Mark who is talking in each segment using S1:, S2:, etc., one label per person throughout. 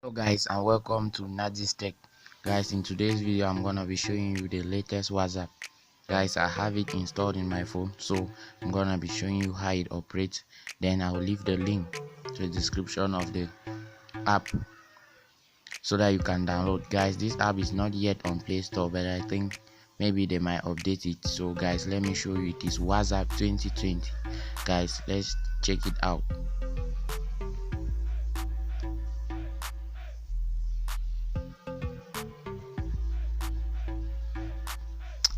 S1: Hello guys, and welcome to Nadis Tech. Guys, in today's video I'm gonna be showing you the latest WhatsApp. Guys, I have it installed in my phone, so I'm gonna be showing you how it operates. Then I'll leave the link to the description of the app so that you can download. Guys, this app is not yet on Play Store, but I think maybe they might update it. So guys, let me show you. It is WhatsApp 2020. Guys, let's check it out.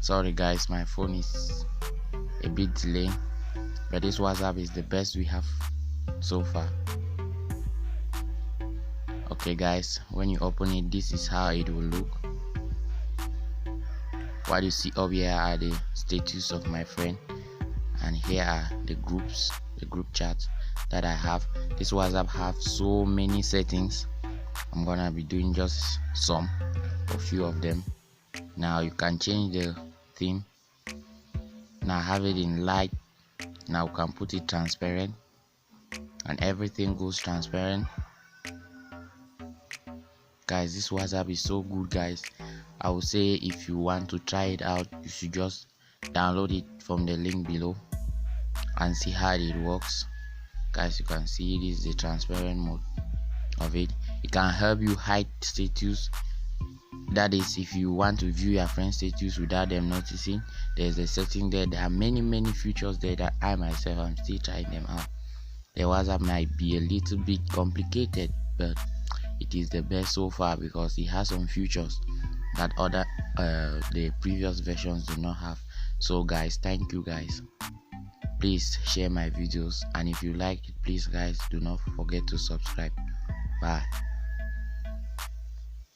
S1: Sorry guys, my phone is a bit delayed, but this WhatsApp is the best we have so far. Okay guys, when you open it, this is how it will look. What you see up here are the status of my friend, and here are the groups, the group chat that I have. This WhatsApp have so many settings. I'm gonna be doing just a few of them. Now you can change the theme. Now have it in light. Now you can put it transparent, and everything goes transparent. Guys, this WhatsApp is so good. Guys, I would say if you want to try it out, you should just download it from the link below and see how it works. Guys, you can see this is the transparent mode of it. It can help you hide status. That is, if you want to view your friend's status without them noticing, there's a setting there. There are many features there that I myself am still trying them out. The WhatsApp might be a little bit complicated, but it is the best so far because it has some features that the previous versions do not have. So guys, thank you guys. Please share my videos, and if you like it, please guys do not forget to subscribe. Bye.